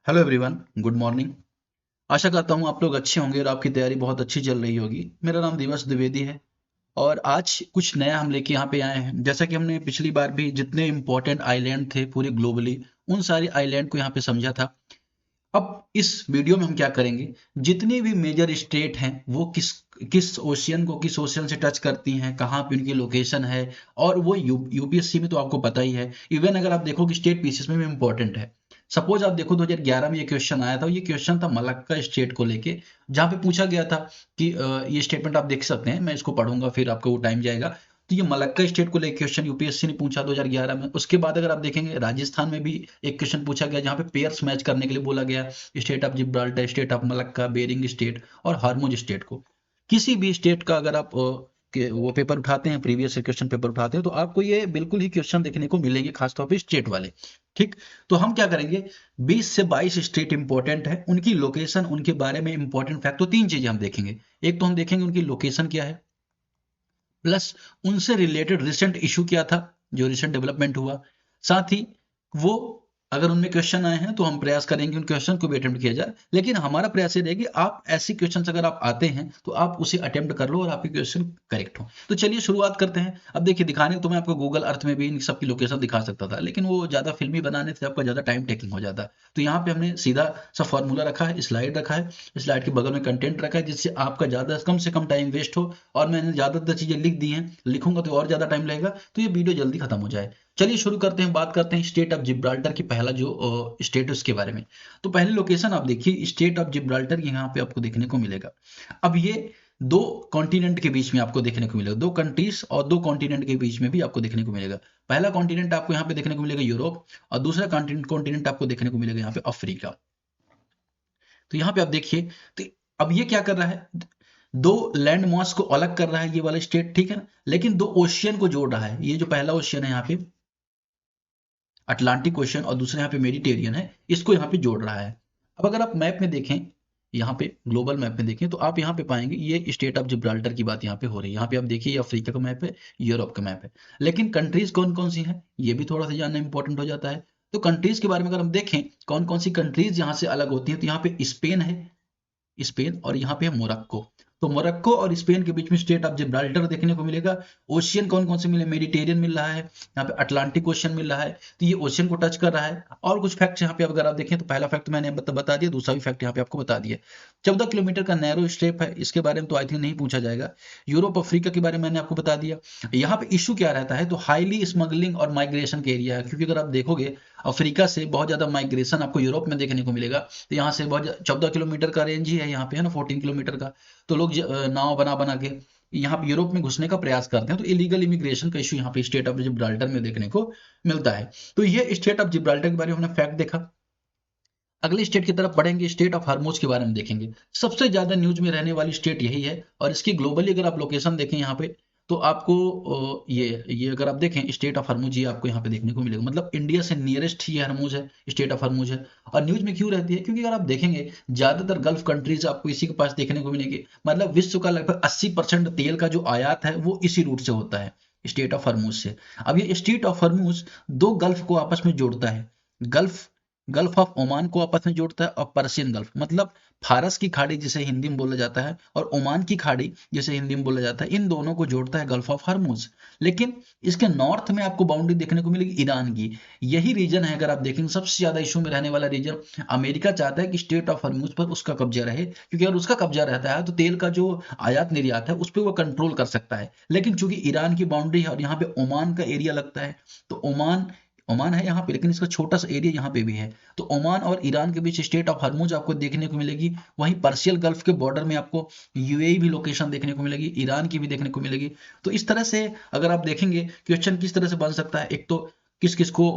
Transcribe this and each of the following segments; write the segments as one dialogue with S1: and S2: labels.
S1: Hello everyone, good morning. आशा करता हूँ आप लोग अच्छे होंगे और आपकी तैयारी बहुत अच्छी चल रही होगी। मेरा नाम दिवस द्विवेदी है और आज कुछ नया हम लेके यहाँ पे आए हैं। जैसा कि हमने पिछली बार भी जितने इंपॉर्टेंट आइलैंड थे पूरे ग्लोबली, उन सारे आइलैंड को यहाँ पे समझा था। अब इस वीडियो में हम क्या करेंगे, जितनी भी मेजर स्टेट हैं वो किस किस ओशियन को किस ओशियन से टच करती हैं, कहाँ पे उनकी लोकेशन है। और वो यूपीएससी में तो आपको पता ही है, इवन अगर आप देखो कि स्टेट पीसीएस में भी इंपॉर्टेंट है। सपोज आप देखो 2011 में ये क्वेश्चन आया था, ये क्वेश्चन था मलक्का स्टेट को लेके, जहाँ पे पूछा गया था कि ये स्टेटमेंट आप देख सकते हैं, मैं इसको पढ़ूंगा फिर आपको वो टाइम जाएगा। तो ये मलक्का स्टेट को लेकर क्वेश्चन यूपीएससी ने पूछा 2011 में। उसके बाद अगर आप देखेंगे राजस्थान में भी एक क्वेश्चन पूछा गया, जहाँ पे पेयर्स मैच करने के लिए बोला गया, strait of Gibraltar, strait of Malacca, Bering strait और हार्मोज स्टेट को। किसी भी स्टेट का अगर आप वो पेपर उठाते हैं, प्रीवियस क्वेश्चन पेपर उठाते हैं, तो आपको ये बिल्कुल ही क्वेश्चन देखने को मिलेंगे, खासतौर पे स्टेट वाले। ठीक। तो हम क्या करेंगे, 20 से 22 स्टेट इंपॉर्टेंट है, उनकी लोकेशन, उनके बारे में इंपॉर्टेंट फैक्ट, तो तीन चीजें हम देखेंगे। एक तो हम देखेंगे उनकी लोकेशन क्या है, प्लस उनसे रिलेटेड रिसेंट इशू क्या था, जो रिसेंट डेवलपमेंट हुआ। साथ ही वो अगर उनमें क्वेश्चन आए हैं तो हम प्रयास करेंगे उन क्वेश्चन को भी अटेम्प्ट किया जाए। लेकिन हमारा प्रयास ये रहेगी, आप ऐसी क्वेश्चन अगर आप आते हैं तो आप उसे अटेम्प्ट कर लो और आपके क्वेश्चन करेक्ट हो। तो चलिए शुरुआत करते हैं। अब देखिए, दिखाने को तो मैं आपको गूगल अर्थ में भी इन सबकी लोकेशन दिखा सकता था, लेकिन वो ज्यादा फिल्मी बनाने से आपका ज्यादा टाइम टेकिंग हो जाता है। तो यहाँ पे हमने सीधा सा फॉर्मूला रखा है, स्लाइड रखा है, स्लाइड के बगल में कंटेंट रखा है, जिससे आपका ज्यादा कम से कम टाइम वेस्ट हो। और मैंने ज्यादातर चीजें लिख दी हैं, लिखूंगा तो और ज्यादा टाइम लगेगा, तो ये वीडियो जल्दी खत्म हो जाए। चलिए शुरू करते हैं, बात करते हैं स्टेट ऑफ जिब्राल्टर की, पहला जो स्टेटस के बारे में। तो पहली लोकेशन आप देखिए, स्टेट ऑफ जिब्राल्टर यहाँ पे आपको देखने को मिलेगा। अब ये दो कॉन्टिनेंट के बीच में आपको देखने को मिलेगा, दो कंट्रीज और दो कॉन्टिनेंट के बीच में भी आपको देखने को मिलेगा। पहला कॉन्टिनेंट आपको यहाँ पे देखने को मिलेगा यूरोप, और दूसरा कॉन्टिनेंट आपको देखने को मिलेगा यहाँ पे अफ्रीका। तो यहाँ पे आप देखिए, तो अब ये क्या कर रहा है, दो लैंड मास को अलग कर रहा है ये वाला स्टेट, ठीक है ना, लेकिन दो ओशियन को जोड़ रहा है। ये जो पहला ओशियन है यहाँ पे अटलांटिक ओशन, और दूसरा यहाँ पे मेडिटेरियन है, इसको यहाँ पे जोड़ रहा है। अब अगर आप मैप में देखें, यहाँ पे ग्लोबल मैप में देखें, तो आप यहाँ पे पाएंगे ये स्टेट ऑफ जिब्राल्टर की बात यहाँ पे हो रही है। यहाँ पे आप देखिए, ये अफ्रीका का मैप है, यूरोप का मैप है, लेकिन कंट्रीज कौन कौन सी हैं ये भी थोड़ा सा जानना इंपॉर्टेंट हो जाता है। तो कंट्रीज के बारे में अगर हम देखें, कौन कौन सी कंट्रीज यहाँ से अलग होती हैं, तो यहाँ पे स्पेन है, स्पेन, और यहाँ पे है मोरक्को। तो मोरक्को और स्पेन के बीच में स्टेट ऑफ जिब्राल्टर देखने को मिलेगा। ओशियन कौन कौन से मिले, मेडिटेरियन मिल रहा है, यहाँ पे अटलांटिक ओशियन मिल रहा है, तो ये ओशियन को टच कर रहा है। और कुछ फैक्ट यहाँ पे अगर आप देखें, तो पहला फैक्ट मैंने बता दिया, दूसरा भी फैक्ट यहाँ पे आपको बता दिया। 14 किलोमीटर का नैरो स्ट्रेप है, इसके बारे में तो आई थिंक नहीं पूछा जाएगा। यूरोप अफ्रीका के बारे में मैंने आपको बता दिया। यहाँ पे इशू क्या रहता है, तो हाईली स्मगलिंग और माइग्रेशन के एरिया है, क्योंकि अगर आप देखोगे अफ्रीका से बहुत ज्यादा माइग्रेशन आपको यूरोप में देखने को मिलेगा। तो यहाँ से बहुत 14 किलोमीटर का रेंज ही है यहाँ पे, है ना, 14 किलोमीटर का। तो लोग नाव बना बना के यहाँ पे यूरोप में घुसने का प्रयास करते हैं, तो इलीगल इमिग्रेशन का इशू यहाँ पे स्टेट ऑफ जिब्राल्टर में देखने को मिलता है। तो ये स्टेट ऑफ जिब्राल्टर के बारे में हमने फैक्ट देखा। अगले स्टेट की तरफ बढ़ेंगे, स्टेट ऑफ हरमुज के बारे में देखेंगे। सबसे ज्यादा न्यूज में रहने वाली स्टेट यही है, और इसकी ग्लोबली अगर आप लोकेशन देखें यहाँ पे, तो आपको ये अगर आप देखें स्टेट ऑफ हरमुज, ये आपको यहाँ पे देखने को मिलेगा। मतलब इंडिया से नियरेस्ट ही हरमुज है, स्टेट ऑफ हरमुज है। और न्यूज में क्यों रहती है, क्योंकि अगर आप देखेंगे ज्यादातर गल्फ कंट्रीज आपको इसी के पास देखने को मिलेगी। मतलब विश्व का लगभग 80% तेल का जो आयात है वो इसी रूट से होता है, स्टेट ऑफ हरमुज से। अब ये स्टेट ऑफ हरमुज दो गल्फ को आपस में जोड़ता है। गल्फ गल्फ ऑफ ओमान को आपस में जोड़ता है, और पर्शियन गल्फ, मतलब फारस की खाड़ी जिसे हिंदी में बोला जाता है, और ओमान की खाड़ी जिसे हिंदी में बोला जाता है, इन दोनों को जोड़ता है गल्फ ऑफ हरमुज। लेकिन इसके नॉर्थ में आपको बाउंड्री देखने को मिलेगी ईरान की। यही रीजन है, अगर आप देखेंगे सबसे ज्यादा इशू में रहने वाला रीजन। अमेरिका चाहता है कि स्टेट ऑफ हरमुज पर उसका कब्जा रहे, क्योंकि अगर उसका कब्जा रहता है तो तेल का जो आयात निर्यात है उस पर वो कंट्रोल कर सकता है। लेकिन चूंकि ईरान की बाउंड्री है और यहाँ पे ओमान का एरिया लगता है, तो ओमान ओमान है यहाँ पे, लेकिन इसका छोटा सा एरिया यहाँ पे भी है। तो ओमान और ईरान के बीच स्टेट ऑफ हरमुज आपको देखने को मिलेगी। वहीं पर्शियल गल्फ के बॉर्डर में आपको यूएई भी लोकेशन देखने को मिलेगी, ईरान की भी देखने को मिलेगी। तो इस तरह से अगर आप देखेंगे क्वेश्चन किस तरह से बन सकता है, एक तो किस किस को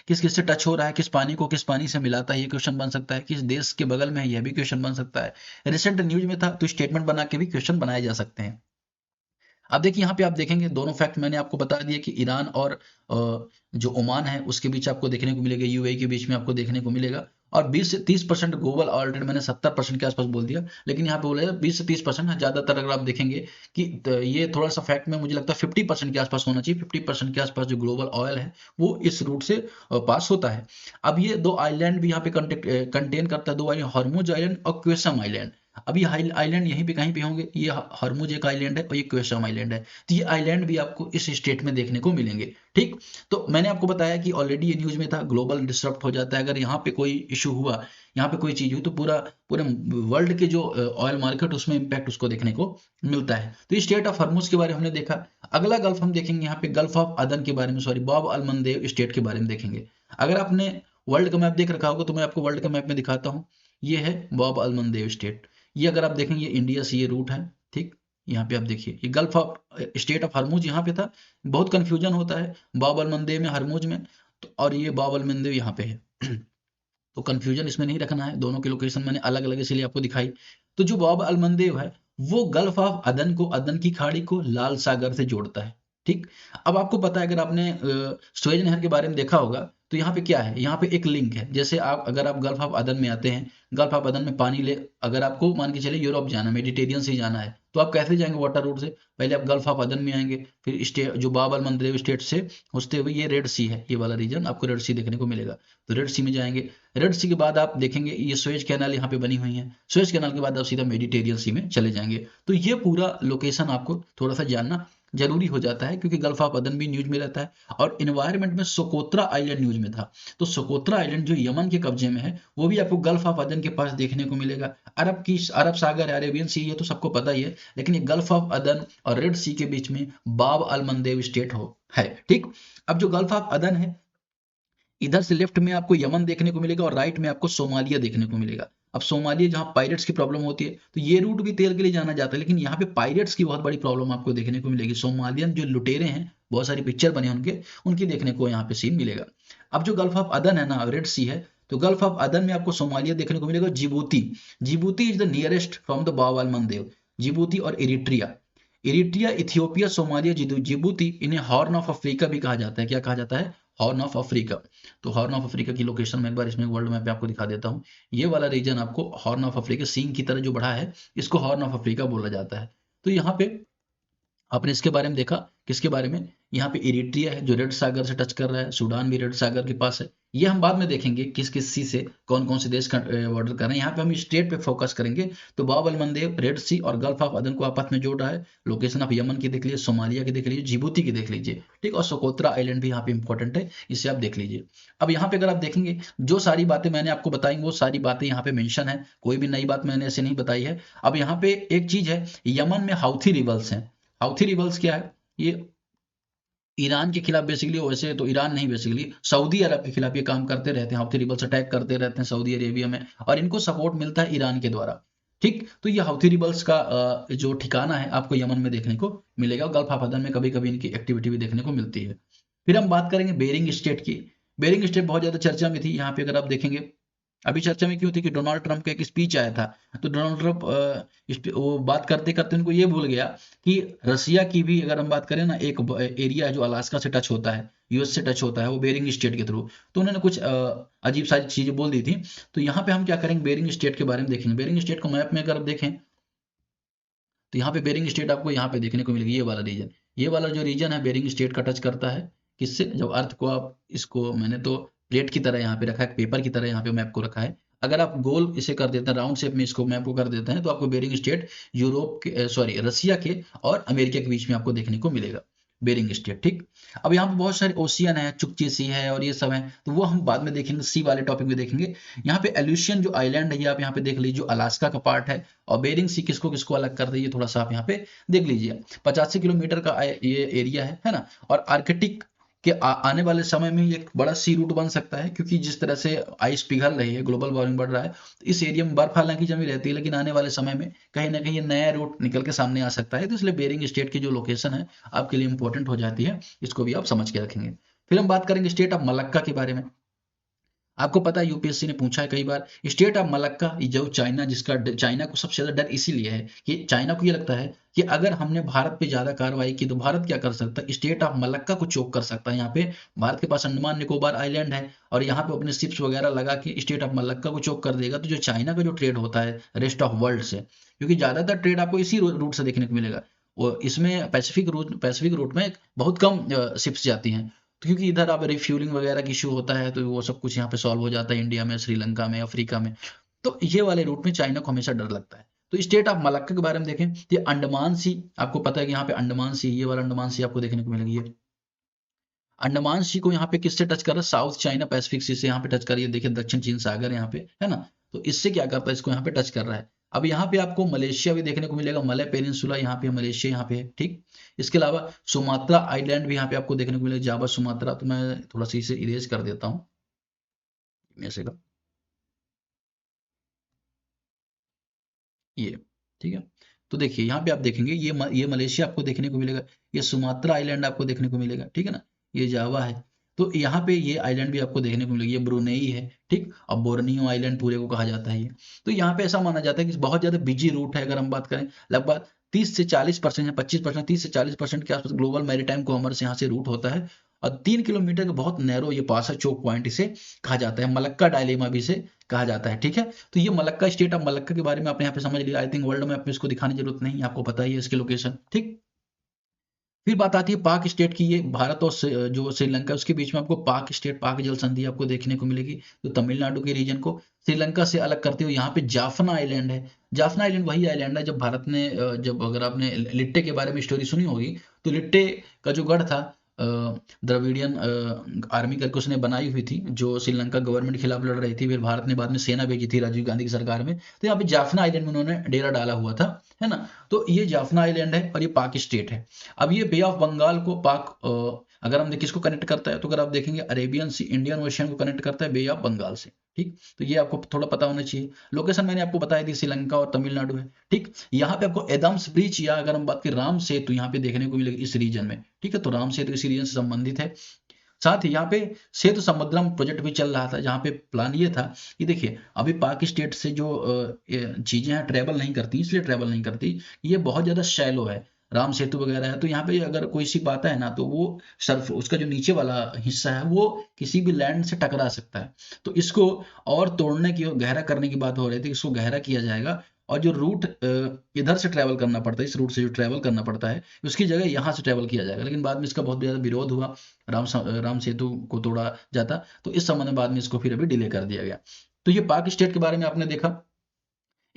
S1: किस किस से टच हो रहा है, किस पानी को किस पानी से मिलाता है, ये क्वेश्चन बन सकता है। किस देश के बगल में है, यह भी क्वेश्चन बन सकता है। रिसेंट न्यूज में था, तो स्टेटमेंट बना के भी क्वेश्चन बनाए जा सकते हैं। अब देखिए, यहाँ पे आप देखेंगे दोनों फैक्ट मैंने आपको बता दिया कि ईरान और जो ओमान है उसके बीच आपको देखने को मिलेगा, यूएई के बीच में आपको देखने को मिलेगा। और 20 से 30% ग्लोबल, ऑलरेडी मैंने 70% के आसपास बोल दिया, लेकिन यहाँ पे बोला 20 से 30%, ज़्यादातर अगर आप देखेंगे कि ये थोड़ा सा फैक्ट में मुझे लगता है 50% के आसपास होना चाहिए। 50% के आसपास जो ग्लोबल ऑयल है वो इस रूट से पास होता है। अब ये दो आइलैंड भी यहाँ पे कंटेन करता है, दो आइलैंड, हॉर्मुज आइलैंड और क्वेसम आइलैंड। अब ये आइलैंड यहीं पे कहीं पे होंगे, ये हॉर्मुज एक आइलैंड है और ये क्वेसम आइलैंड है। तो ये आइलैंड भी आपको इस स्टेट में देखने को मिलेंगे। ठीक, तो मैंने आपको बताया कि ऑलरेडी ये न्यूज में था, ग्लोबल डिसरप्ट हो जाता है अगर यहाँ पे कोई इशू हुआ, यहाँ पे कोई चीज हुई, तो पूरा पूरे वर्ल्ड के जो ऑयल मार्केट उसमें इंपैक्ट उसको देखने को मिलता है। तो ये स्टेट ऑफ हॉर्मुज के बारे में हमने देखा। अगला गल्फ हम देखेंगे यहाँ पे गल्फ ऑफ अदन के बारे में, सॉरी बाब अल मंदेब स्टेट के बारे में देखेंगे। अगर आपने वर्ल्ड का मैप देख रखा होगा तो मैं आपको वर्ल्ड का मैप में दिखाता हूँ। ये है बाब अल मंदेब स्टेट। ये अगर आप देखेंगे इंडिया से ये रूट है। ठीक, यहाँ पे आप देखिए ये गल्फ ऑफ स्टेट ऑफ हरमुज यहाँ पे था। बहुत कंफ्यूजन होता है बाब अल मंदेब में, हरमुज में, तो और ये बाब अल मंदेब यहाँ पे है। तो कंफ्यूजन इसमें नहीं रखना है, दोनों की लोकेशन मैंने अलग अलग इसलिए आपको दिखाई। तो जो बाब अल मंदेब है वो गल्फ ऑफ अदन को, अदन की खाड़ी को लाल सागर से जोड़ता है। ठीक, अब आपको पता है, अगर आपने सुएज नहर के बारे में देखा होगा तो यहाँ पे क्या है, यहाँ पे एक लिंक है। जैसे आप अगर आप गल्फ ऑफ अदन में आते हैं, गल्फ ऑफ अदन में पानी ले, अगर आपको मान के चलिए यूरोप जाना, मेडिटेरियन से जाना है, तो आप कैसे जाएंगे वाटर रूट से? पहले आप गल्फ ऑफ अदन में आएंगे, फिर स्टेट जो बाब अल मंदेब स्टेट से होते हुए ये रेड सी है, ये वाला रीजन आपको रेड सी देखने को मिलेगा, तो रेड सी में जाएंगे। रेड सी के बाद आप देखेंगे ये सुएज कैनाल यहाँ पे बनी हुई है, सुएज कैनाल के बाद आप सीधा मेडिटेरियन सी में चले जाएंगे। तो ये पूरा लोकेशन आपको थोड़ा सा जानना जरूरी हो जाता है, क्योंकि गल्फ ऑफ अदन भी न्यूज में रहता है। और इन्वायरमेंट में सोकोत्रा आइलैंड न्यूज में था, तो सोकोत्रा आइलैंड जो यमन के कब्जे में है वो भी आपको गल्फ ऑफ अदन के पास देखने को मिलेगा। अरब सागर, अरेबियन सी, ये तो सबको पता ही है, लेकिन ये गल्फ ऑफ अदन और रेड सी के बीच में बाब अल मंदेब स्टेट है। ठीक, अब जो गल्फ ऑफ अदन है, इधर से लेफ्ट में आपको यमन देखने को मिलेगा और राइट में आपको सोमालिया देखने को मिलेगा। अब सोमालिया जहाँ पायरेट्स की प्रॉब्लम होती है, तो ये रूट भी तेल के लिए जाना जाता है, लेकिन यहाँ पे पायरेट्स की बहुत बड़ी प्रॉब्लम आपको देखने को मिलेगी। सोमालियन जो लुटेरे हैं, बहुत सारी पिक्चर बने उनके, उनकी देखने को यहाँ पे सीन मिलेगा। अब जो गल्फ ऑफ अदन है ना, रेड सी है, तो गल्फ ऑफ अदन में आपको सोमालिया देखने को मिलेगा, Djibouti. Djibouti is the nearest from the बाब अल मंदेब। जिबूती और Eritrea, Eritrea, Ethiopia, Somalia, Djibouti, इन्हें हॉर्न ऑफ अफ्रीका भी कहा जाता है। क्या कहा जाता है? Horn of Africa. तो हॉर्न ऑफ अफ्रीका की लोकेशन मैं एक बार इसमें वर्ल्ड मैप पे आपको दिखा देता हूँ। ये वाला रीजन आपको हॉर्न ऑफ अफ्रीका, सींग की तरह जो बढ़ा है, इसको हॉर्न ऑफ अफ्रीका बोला जाता है। तो यहाँ पे आपने इसके बारे में देखा, किसके बारे में? यहाँ पे इरिट्रिया है जो रेड सागर से टच कर रहा है, सूडान भी रेड सागर के पास है। ये हम बाद में देखेंगे किस किस सी से कौन कौन से देश का बॉर्डर कर रहे हैं। यहाँ पे हम स्टेट पे फोकस करेंगे। तो बाब अल मंदेब रेड सी और गल्फ ऑफ अदन को आपस में जोड़ रहा है। लोकेशन आप यमन की देख लीजिए, सोमालिया की देख लीजिए, जिबूती की देख लीजिए। ठीक, और सोकोत्रा आइलैंड भी यहाँ पे इंपॉर्टेंट है, इसे आप देख लीजिए। अब यहाँ पे अगर आप देखेंगे, जो सारी बातें मैंने आपको बताई वो सारी बातें यहाँ पे मेंशन है, कोई भी नई बात मैंने ऐसे नहीं बताई है। अब यहाँ पे एक चीज है, यमन में हाउथी रिबल्स हैं। हाउथी रिबल्स क्या है? ये ईरान के खिलाफ बेसिकली, वैसे तो ईरान नहीं, बेसिकली सऊदी अरब के खिलाफ ये काम करते रहते हैं। हाउथी रिबल्स अटैक करते रहते हैं सऊदी अरेबिया में, और इनको सपोर्ट मिलता है ईरान के द्वारा। ठीक, तो ये हाउथी रिबल्स का जो ठिकाना है आपको यमन में देखने को मिलेगा। गल्फ ऑफ अदन में कभी कभी इनकी एक्टिविटी भी देखने को मिलती है। फिर हम बात करेंगे बेरिंग स्टेट की। बेरिंग स्टेट बहुत ज्यादा चर्चा में थी। यहाँ पे अगर आप देखेंगे, अभी चर्चा में क्यों थी कि डोनाल्ड ट्रंप का एक स्पीच आया था, तो डोनाल्ड ट्रंप वो बात करते करते उनको ये भूल गया कि रसिया की भी अगर हम बात करें ना, एक एरिया जो अलास्का से टच होता है, यूएस से टच होता है, वो बेरिंग स्टेट के थ्रू, तो उन्होंने कुछ अजीब सारी चीजें बोल दी थी। तो यहाँ पे हम क्या करेंगे, बेरिंग स्टेट के बारे में देखेंगे। बेरिंग स्टेट को मैप में अगर आप देखें, तो यहाँ पे बेरिंग स्टेट आपको यहाँ पे देखने को मिलेगी, ये वाला रीजन। ये वाला जो रीजन है बेरिंग स्टेट का टच करता है किससे? जब अर्थ को आप, इसको मैंने तो प्लेट की तरह यहाँ पे रखा है, पेपर की तरह यहाँ पे मैप को रखा है। अगर आप गोल इसे कर देते हैं, राउंड शेप में इसको मैप को कर देते हैं, तो आपको बेरिंग स्टेट यूरोप के, सॉरी रसिया के और अमेरिका के बीच में आपको देखने को मिलेगा बेरिंग स्टेट। ठीक, अब यहाँ पे बहुत सारे ओशियन है, चुकची सी है और ये सब है, तो वो हम बाद में देखेंगे, सी वाले टॉपिक में देखेंगे। यहाँ पे एल्यूशियन जो आइलैंड है, ये आप यहाँ पे देख लीजिए, जो अलास्का का पार्ट है, और बेरिंग सी किसको किसको अलग कर रही है, थोड़ा सा आप यहाँ पे देख लीजिए। 85 किलोमीटर का ये एरिया है ना। और आर्कटिक के आने वाले समय में एक बड़ा सी रूट बन सकता है, क्योंकि जिस तरह से आइस पिघल रही है, ग्लोबल वार्मिंग बढ़ रहा है, तो इस एरिया में बर्फ हालांकि जमी रहती है, लेकिन आने वाले समय में कहीं ना कहीं नया रूट निकल के सामने आ सकता है। तो इसलिए बेरिंग स्टेट की जो लोकेशन है आपके लिए इंपॉर्टेंट हो जाती है, इसको भी आप समझ के रखेंगे। फिर हम बात करेंगे स्टेट ऑफ मलक्का के बारे में। आपको पता है यूपीएससी ने पूछा है कई बार, स्टेट ऑफ मलक्का जो चाइना, जिसका चाइना को सबसे ज्यादा डर इसीलिए है कि चाइना को ये लगता है कि अगर हमने भारत पे ज्यादा कार्रवाई की तो भारत क्या कर सकता है, स्टेट ऑफ मलक्का को चोक कर सकता है। यहाँ पे भारत के पास अंडमान निकोबार आइलैंड है और यहाँ पे अपने शिप्स वगैरह लगा के स्टेट ऑफ मलक्का को चोक कर देगा, तो जो चाइना का जो ट्रेड होता है रेस्ट ऑफ वर्ल्ड से, क्योंकि ज्यादातर ट्रेड आपको इसी रूट से देखने को मिलेगा, वो इसमें पैसिफिक रूट में बहुत कम शिप्स जाती हैं, तो क्योंकि इधर अब रिफ्यूलिंग वगैरह की इशू होता है, तो वो सब कुछ यहाँ पे सॉल्व हो जाता है इंडिया में, श्रीलंका में, अफ्रीका में। तो ये वाले रूट में चाइना को हमेशा डर लगता है। तो स्टेट ऑफ मलक्का के बारे में देखें तो ये अंडमान सी, आपको पता है कि यहाँ पे अंडमान सी, ये वाला अंडमान सी आपको देखने को मिलेगी। ये अंडमान सी को यहाँ पे किससे टच कर रहा है, साउथ चाइना पैसिफिक सी से यहाँ पे टच कर रही है, देखिए दक्षिण चीन सागर यहाँ पे है ना, तो इससे क्या करता है, इसको यहाँ पे टच कर रहा है। अब यहाँ पे आपको मलेशिया भी देखने को मिलेगा, मलय पेनिनसुला यहाँ पे, मलेशिया यहाँ पे है, ठीक। इसके अलावा सुमात्रा आइलैंड भी यहाँ पे आपको देखने को मिलेगा, जावा सुमात्रा, तो मैं थोड़ा सा इसे इरेज कर देता हूँ ऐसे का, ये ठीक है। तो देखिए यहाँ पे आप देखेंगे ये मलेशिया आपको देखने को मिलेगा, ये सुमात्रा आइलैंड आपको देखने को मिलेगा, ठीक है ना, ये जावा है। तो यहाँ पे ये आइलैंड भी आपको देखने को मिलेगी, ये ब्रुनेई है, ठीक। और बोर्नियो आइलैंड पूरे को कहा जाता है ये। तो यहाँ पे ऐसा माना जाता है कि बहुत ज्यादा बिजी रूट है, अगर हम बात करें लगभग 30 से 40% या 25%, 30 से 40% के आसपास ग्लोबल मैरीटाइम कॉमर्स यहाँ से रूट होता है। और 3 किलोमीटर का बहुत नैरो ये पास है, चोक पॉइंट इसे कहा जाता है, मलक्का डायलेमा भी इसे कहा जाता है, ठीक है। तो ये मलक्का, स्टेट ऑफ मलक्का के बारे में आपने यहाँ पे समझ लिया। आई थिंक वर्ल्ड मैप में इसको दिखाने की जरूरत नहीं, आपको पता ही है इसकी लोकेशन, ठीक। फिर बात आती है पाक स्टेट की, ये भारत और जो श्रीलंका उसके बीच में आपको पाक स्टेट, पाक जल संधि आपको देखने को मिलेगी। तो तमिलनाडु के रीजन को श्रीलंका से अलग करते हुए यहाँ पे जाफना आइलैंड है। जाफना आइलैंड वही आइलैंड है जब भारत ने जब, अगर आपने लिट्टे के बारे में स्टोरी सुनी होगी, तो लिट्टे का जो गढ़ था, द्रविडियन आर्मी करके उसने बनाई हुई थी, जो श्रीलंका गवर्नमेंट के खिलाफ लड़ रही थी, फिर भारत ने बाद में सेना भेजी थी राजीव गांधी की सरकार में, तो यहाँ पे जाफना आइलैंड में उन्होंने डेरा डाला हुआ था, है ना। तो ये जाफना आइलैंड है और ये पाक स्टेट है। अब ये बे ऑफ बंगाल को पाक, अगर हम किसको कनेक्ट करता है, तो अगर आप देखेंगे अरेबियन सी, इंडियन ओशियन को कनेक्ट करता है बे ऑफ बंगाल से, ठीक। तो ये आपको थोड़ा पता होना चाहिए। लोकेशन मैंने आपको बताई थी, श्रीलंका और तमिलनाडु है, ठीक। यहाँ पे आपको एडम्स ब्रिज, या अगर हम बात करें राम सेतु, यहाँ पे देखने को मिलेगा इस रीजन में, ठीक है। तो राम सेतु इसी रीजन से संबंधित है। साथ ही यहाँ पे सेतु समुद्रम प्रोजेक्ट भी चल रहा था, जहाँ पे प्लान ये था कि देखिए अभी पाक स्टेट से जो चीजें हैं ट्रेवल नहीं करती, इसलिए ट्रेवल नहीं करती, ये बहुत ज्यादा शैलो है, राम सेतु वगैरह है, तो यहाँ पे अगर कोई सी आता है ना, तो वो सर्फ, उसका जो नीचे वाला हिस्सा है वो किसी भी लैंड से टकरा सकता है। तो इसको और तोड़ने की और गहरा करने की बात हो रही थी, इसको गहरा किया जाएगा, और जो रूट इधर से ट्रैवल करना पड़ता है, इस रूट से जो ट्रैवल करना पड़ता है, उसकी जगह यहाँ से ट्रैवल किया जाएगा। लेकिन बाद में इसका बहुत ज़्यादा विरोध हुआ, राम सेतु को तोड़ा जाता, तो इस संबंध में बाद में इसको फिर अभी डिले कर दिया गया। तो ये पाक स्टेट के बारे में आपने देखा,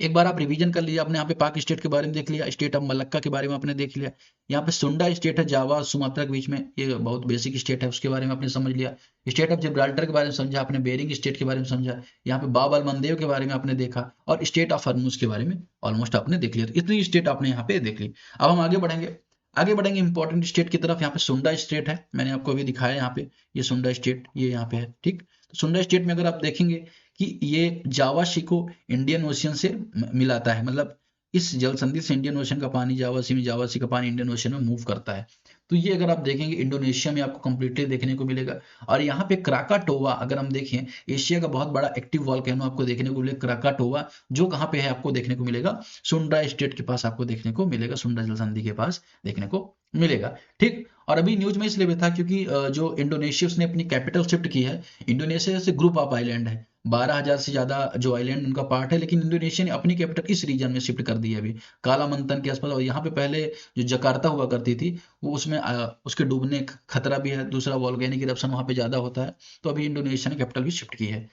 S1: एक बार आप रिवीजन कर लीजिए, आपने यहाँ पे पाक स्टेट के बारे में देख लिया, स्टेट ऑफ मलक्का के बारे में आपने देख लिया, यहाँ पे सुंडा स्टेट है जावा और सुमात्रा के बीच में, ये बहुत बेसिक स्टेट है, उसके बारे में आपने समझ लिया। स्टेट ऑफ जिब्राल्टर के बारे में समझा आपने, बेरिंग स्टेट के बारे में समझा, यहाँ पे बाब अल मंदेव के बारे में आपने देखा, और स्टेट ऑफ हरमुज के बारे में ऑलमोस्ट आपने देख लिया। तो इतनी स्टेट आपने यहाँ पे देख ली। अब हम आगे बढ़ेंगे इंपॉर्टेंट स्टेट की तरफ। यहाँ पे सुंडा स्टेट है, मैंने आपको अभी दिखाया यहाँ पे, ये सुंडा स्टेट ये यहाँ पे है, ठीक। तो सुंडा स्टेट में अगर आप देखेंगे कि ये जावा सी को इंडियन ओशियन से मिलाता है, मतलब इस जल संधि से इंडियन ओशन का पानी जावा सी में, जावा सी का पानी इंडियन ओशन में मूव करता है। तो ये अगर आप देखेंगे इंडोनेशिया में आपको कंप्लीटली देखने को मिलेगा। और यहाँ पे क्राकाटोवा, अगर हम देखें एशिया का बहुत बड़ा एक्टिव वॉल्केनो आपको देखने को मिलेगा क्राकाटोवा, जो कहाँ पे है आपको देखने को मिलेगा, सुंडा स्टेट के पास आपको देखने को मिलेगा, सुंडा जल संधि के पास देखने को मिलेगा, ठीक। और अभी न्यूज में इसलिए भी था क्योंकि जो इंडोनेशिया उसने अपनी कैपिटल शिफ्ट की है, इंडोनेशिया से ग्रुप ऑफ आइलैंड है, 12,000 से ज्यादा जो आइलैंड उनका पार्ट है, लेकिन इंडोनेशिया ने अपनी कैपिटल इस रीजन में शिफ्ट कर दी है अभी, कालामंतन के आसपास। और यहाँ पे पहले जो जकार्ता हुआ करती थी, वो उसमें उसके डूबने का खतरा भी है, दूसरा वॉल्केनिक इरप्शन वहाँ पे ज्यादा होता है, तो अभी इंडोनेशिया ने कैपिटल भी शिफ्ट की है।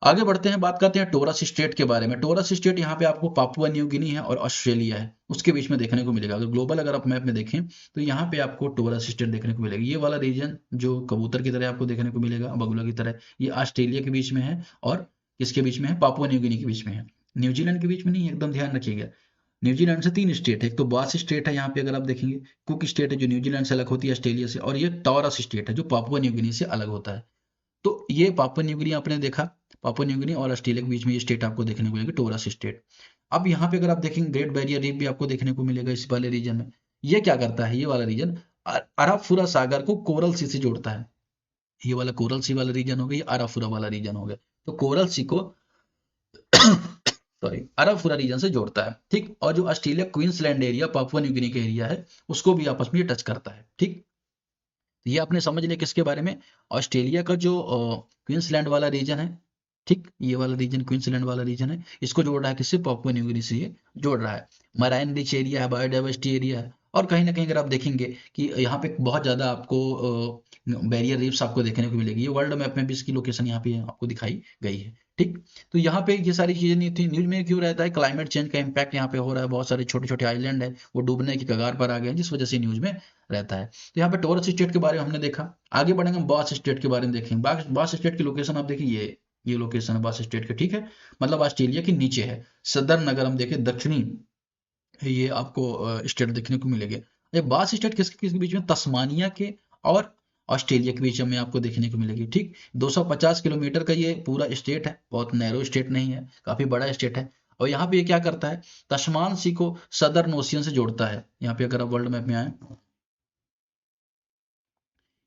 S1: आगे बढ़ते हैं, बात करते हैं टोरस स्टेट के बारे में। टोरस स्टेट यहाँ पे आपको पापुआ न्यू गिनी है और ऑस्ट्रेलिया है, उसके बीच में देखने को मिलेगा। अगर ग्लोबल अगर आप मैप में देखें तो यहाँ पे आपको टोरस स्टेट देखने को मिलेगा। ये वाला रीजन जो कबूतर की तरह आपको देखने को मिलेगा, बगुला की तरह, ये ऑस्ट्रेलिया के बीच में है और किसके बीच में है, पापुआ न्यू गिनी के बीच में है, न्यूजीलैंड के बीच में नहीं, एकदम ध्यान रखिएगा। न्यूजीलैंड से 3 स्टेट है, एक तो बास स्टेट है यहाँ पे अगर आप देखेंगे, कुक स्टेट है जो न्यूजीलैंड से अलग होती है ऑस्ट्रेलिया से, और ये टॉरस स्टेट है जो पापुआ न्यू गिनी से अलग होता है। तो ये पापुआ न्यू गिनी आपने देखा, पापुआ न्यू गिनी और ऑस्ट्रेलिया के बीच में ये स्टेट आपको देखने को मिलेगा, टोरस स्टेट। अब यहाँ पे अगर आप देखेंगे ग्रेट बैरियर रीफ भी आपको देखने को मिलेगा इस वाले रीजन में। ये क्या करता है, ये वाला रीजन अरब फुरा सागर को कोरल सी से जोड़ता है। ये वाला कोरल सी वाला रीजन हो गया, ये अराफुरा वाला रीजन हो गया। तो कोरल सी को सॉरी अराफुरा रीजन से जोड़ता है, ठीक। और जो Australia Queensland area, Papua New Guinea का एरिया है, उसको भी आपस में ये टच करता है, ठीक। तो ये आपने समझ लिया किसके बारे में, ऑस्ट्रेलिया का जो क्वींसलैंड वाला रीजन है, ठीक। ये वाला रीजन क्वींसलैंड वाला रीजन है, इसको जोड़ रहा है किससे, पापुआ न्यू गिनी से ये जोड़ रहा है। मराइन रिच एरिया है, बायोडाइवर्सिटी एरिया है। और कहीं ना कहीं अगर आप देखेंगे कि यहाँ पे बहुत ज्यादा आपको बैरियर रीफ्स आपको देखने को मिलेगी। ये वर्ल्ड मैप में भी इसकी लोकेशन यहाँ पे आपको दिखाई गई है, ठीक। तो यहाँ पे ये सारी चीजें नहीं थी। न्यूज में क्यों रहता है, क्लाइमेट चेंज का इम्पैक्ट यहाँ पे हो रहा है, बहुत सारे छोटे छोटे आइलैंड है वो डूबने की कगार पर आ गए हैं, जिस वजह से न्यूज में रहता है। तो यहाँ पे टॉरस स्टेट के बारे में हमने देखा। आगे बढ़ेंगे, हम बास स्टेट के बारे में देखेंगे। बास स्टेट की लोकेशन आप देखिए, ये लोकेशन है बास स्टेट के, ठीक है। मतलब ऑस्ट्रेलिया के नीचे है। सदर्न अगर हम देखें, दक्षिणी ये आपको स्टेट देखने को मिलेंगे। ये बास स्टेट किसके बीच में, तस्मानिया के और ऑस्ट्रेलिया के बीच में आपको देखने को मिलेगी, ठीक। 250 किलोमीटर का ये पूरा स्टेट है, बहुत नैरो स्टेट नहीं है, काफी बड़ा स्टेट है। और यहाँ पे ये क्या करता है, तस्मान सी को सदर्न ओशियन से जोड़ता है। यहाँ पे अगर आप वर्ल्ड मैप में आए,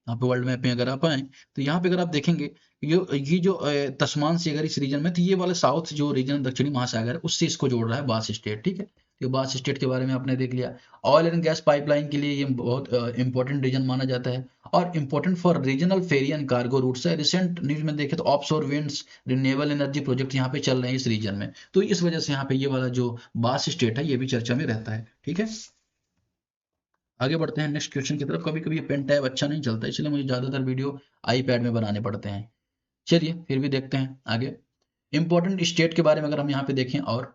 S1: यहाँ पे वर्ल्ड मैप में अगर आप आए, तो यहाँ पे अगर आप देखेंगे, ये जो तस्मान से अगर इस रीजन में, तो ये वाला साउथ जो रीजन दक्षिणी महासागर है, उससे इसको जोड़ रहा है बास स्टेट, ठीक है। तो बास स्टेट के बारे में आपने देख लिया। ऑयल एंड गैस पाइपलाइन के लिए ये बहुत इंपॉर्टेंट रीजन माना जाता है, और important for regional ferry and cargo routes है। रिसेंट न्यूज में देखे तो offshore winds, renewable energy project यहाँ पे चल रहे हैं इस रीजन में। तो इस वजह से यहाँ पे ये वाला जो बास स्टेट है, ये भी चर्चा में रहता है, ठीक है। आगे बढ़ते हैं नेक्स्ट क्वेश्चन की तरफ। कभी कभी ये पेन टैब अच्छा नहीं चलता, इसलिए मुझे ज्यादातर वीडियो आईपैड में बनाने पड़ते हैं। चलिए फिर भी देखते हैं आगे। इंपॉर्टेंट स्टेट के बारे में अगर हम यहाँ पे देखें, और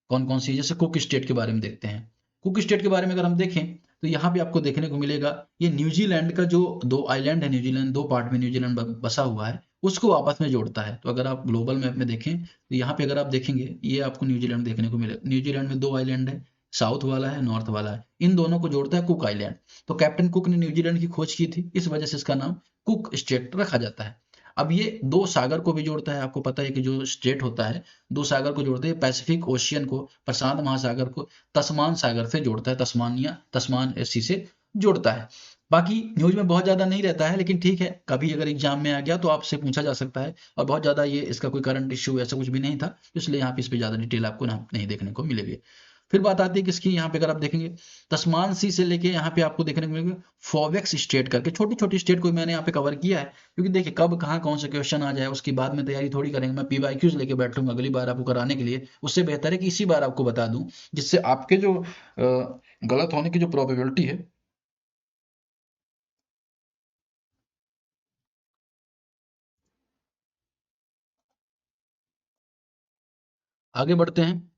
S1: कौन कौन सी, जैसे कुक स्टेट के बारे में देखते हैं। कुक स्टेट के बारे में अगर हम देखें, तो यहाँ पे आपको देखने को मिलेगा, ये न्यूजीलैंड का जो दो आइलैंड है, न्यूजीलैंड दो पार्ट में न्यूजीलैंड बसा हुआ है, उसको आपस में जोड़ता है। तो अगर आप ग्लोबल मैप में देखें, तो यहाँ पे अगर आप देखेंगे, ये आपको न्यूजीलैंड देखने को मिलेगा। न्यूजीलैंड में दो आइलैंड है, साउथ वाला है, नॉर्थ वाला है, इन दोनों को जोड़ता है कुक आइलैंड। तो कैप्टन कुक ने न्यूजीलैंड की खोज की थी, इस वजह से इसका नाम कुक स्टेट रखा जाता है। अब ये दो सागर को भी जोड़ता है। आपको पता है कि जो स्टेट होता है, दो सागर को जोड़ते हैं, पैसिफिक ओशियन को, प्रशांत महासागर को तस्मान सागर से जोड़ता है, तस्मान सी से जोड़ता है। बाकी न्यूज में बहुत ज्यादा नहीं रहता है, लेकिन ठीक है, कभी अगर एग्जाम में आ गया तो आपसे पूछा जा सकता है। और बहुत ज्यादा ये इसका कोई करंट इश्यू ऐसा कुछ भी नहीं था, इसलिए यहाँ पे इस पे ज्यादा डिटेल आपको नहीं देखने को मिलेगी। फिर बात आती है किसकी, यहाँ पे अगर आप देखेंगे, तस्मान सी से लेके यहाँ पे आपको देखने को मिलेगा फोवेक्स स्टेट करके, छोटी छोटी स्टेट को मैंने यहाँ पे कवर किया है, क्योंकि देखिए कब कहाँ कौन सा क्वेश्चन आ जाए उसकी बाद में तैयारी थोड़ी करेंगे। मैं पीवाईक्यूज लेके बैठूंगा अगली बार आपको कराने के लिए, उससे बेहतर है कि इसी बार आपको बता दूं, जिससे आपके जो गलत होने की जो प्रोबेबिलिटी है। आगे बढ़ते हैं,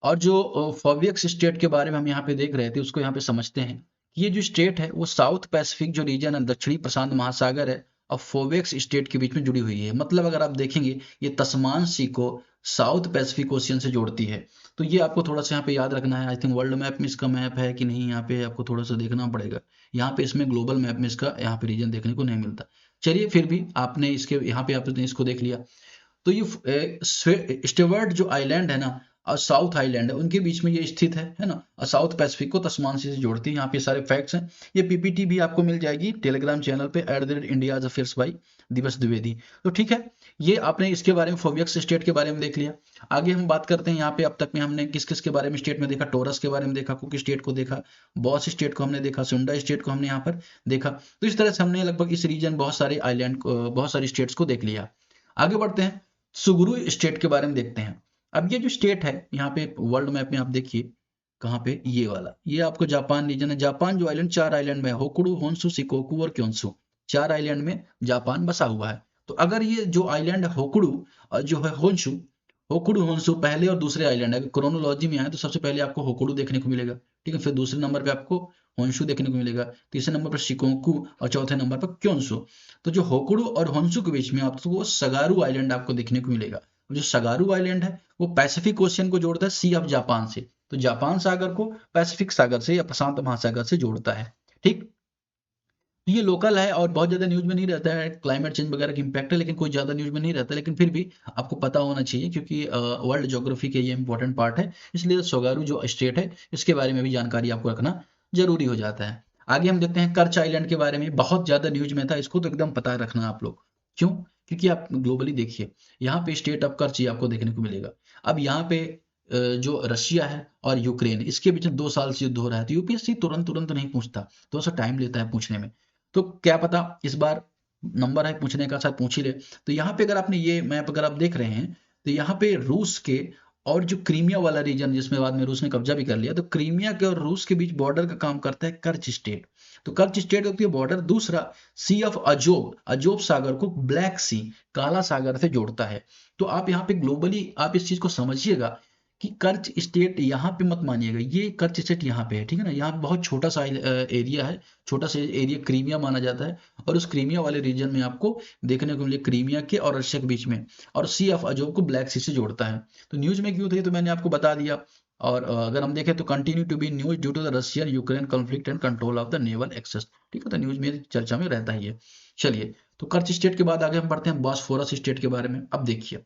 S1: और जो फोवियक्स स्टेट के बारे में हम यहाँ पे देख रहे थे, उसको यहाँ पे समझते हैं कि ये जो स्टेट है, वो साउथ पैसिफिक जो रीजन है, दक्षिणी प्रशांत महासागर है, और फोवेक्स स्टेट के बीच में जुड़ी हुई है। मतलब अगर आप देखेंगे, ये तस्मान सी को साउथ पैसिफिक ओशियन से जोड़ती है। तो ये आपको थोड़ा सा यहाँ पे याद रखना है। आई थिंक वर्ल्ड मैप में इसका मैप है कि नहीं, यहाँ पे आपको थोड़ा सा देखना पड़ेगा। यहाँ पे इसमें ग्लोबल मैप में इसका यहाँ पे रीजन देखने को नहीं मिलता। चलिए फिर भी आपने इसके यहाँ पे आपने इसको देख लिया। तो ये स्टेवर्ट जो आइलैंड है ना, और साउथ आइलैंड है, उनके बीच में ये स्थित है ना। और साउथ पैसिफिक को तस्मान से जोड़ती है। यहाँ पे सारे फैक्ट्स हैं। ये पीपीटी भी आपको मिल जाएगी टेलीग्राम चैनल पे @इंडियाज अफेयर्स बाई दिवस द्विवेदी। तो ठीक है, ये आपने इसके बारे में फोवियक्स स्टेट के बारे में देख लिया। आगे हम बात करते हैं, यहाँ पे अब तक में हमने किस किस के बारे में स्टेट में देखा, टोरस के बारे में देखा, कुक स्टेट को देखा, बॉस स्टेट को हमने देखा, सुंडा स्टेट को हमने यहाँ पर देखा। तो इस तरह से हमने लगभग इस रीजन बहुत सारे आइलैंड, बहुत सारी स्टेट्स को देख लिया। आगे बढ़ते हैं, सुगुरु स्टेट के बारे में देखते हैं। अब ये जो स्टेट है, यहाँ पे वर्ल्ड मैप में आप देखिए, कहाँ पे, ये वाला, ये आपको जापान रीजन है। जापान जो आइलैंड, चार आइलैंड में है, होकुडू, होन्शु, शिकोकू और क्योंसू, चार आइलैंड में जापान बसा हुआ है। तो अगर ये जो आइलैंड है होकुडू और जो है होन्शु, होकुडू होन्शु पहले और दूसरे आइलैंड है। क्रोनोलॉजी में आए तो सबसे पहले आपको होकुडू देखने को मिलेगा, ठीक है। फिर दूसरे नंबर पे आपको होन्शु देखने को मिलेगा, तीसरे नंबर पर शिकोकू और चौथे नंबर पर क्योंसू। तो जो होकुडू और होन्शु के बीच में आपको सगारू आइलैंड आपको देखने को मिलेगा। जो सगारू आइलैंड है, वो पैसिफिक ओशियन को जोड़ता है सी ऑफ जापान से। तो जापान सागर को पैसिफिक सागर से या प्रशांत महासागर से जोड़ता है, ठीक। तो ये लोकल है और बहुत ज्यादा न्यूज में नहीं रहता है, क्लाइमेट चेंज वगैरह की इंपैक्ट है, लेकिन कोई ज्यादा न्यूज में नहीं रहता, लेकिन फिर भी आपको पता होना चाहिए, क्योंकि वर्ल्ड ज्योग्राफी के ये इंपॉर्टेंट पार्ट है। इसलिए सोगारू जो स्टेट है, इसके बारे में भी जानकारी आपको रखना जरूरी हो जाता है। आगे हम देखते हैं कर्च आइलैंड के बारे में, बहुत ज्यादा न्यूज में था, इसको तो एकदम पता रखना आप लोग। क्यों? क्योंकि आप ग्लोबली देखिए, यहाँ पे स्टेट ऑफ कर्च आपको देखने को मिलेगा। अब यहाँ पे जो रशिया है और यूक्रेन, इसके बीच में 2 साल से युद्ध हो रहा है, तो यूपीएससी तुरंत तुरंत नहीं पूछता, थोड़ा सा टाइम लेता है पूछने में। तो क्या पता इस बार नंबर है पूछने का, शायद पूछ ही ले। तो यहाँ पे अगर आपने ये मैप अगर आप देख रहे हैं, तो यहाँ पे रूस के और जो क्रीमिया वाला रीजन, जिसमें बाद में रूस ने कब्जा भी कर लिया, तो क्रीमिया के और रूस के बीच बॉर्डर का काम करता है कर्च स्टेट। तो कर्च स्टेट होती है बॉर्डर। दूसरा, सी ऑफ अजोब, अजोब सागर को ब्लैक सी, काला सागर से जोड़ता है। तो आप यहाँ पे ग्लोबली आप इस चीज को समझिएगा कि कर्च स्टेट यहाँ पे मत मानिएगा, ये कर्च स्टेट यहाँ पे है, ठीक है ना। यहाँ पे बहुत छोटा सा एरिया है, छोटा सा एरिया क्रीमिया माना जाता है, और उस क्रीमिया वाले रीजन में आपको देखने को मिले क्रीमिया के और रशिया के बीच में, और सी ऑफ अजोब को ब्लैक सी से जोड़ता है। तो न्यूज में क्यों थे तो मैंने आपको बता दिया। और अगर हम देखें तो continue to be news due to the Russian Ukraine conflict and control of the naval access, ठीक है। तो न्यूज में चर्चा में रहता ही है। चलिए, तो कर्च स्टेट के बाद आगे हम बढ़ते हैं बॉस्फोरस स्टेट के बारे में। अब देखिए,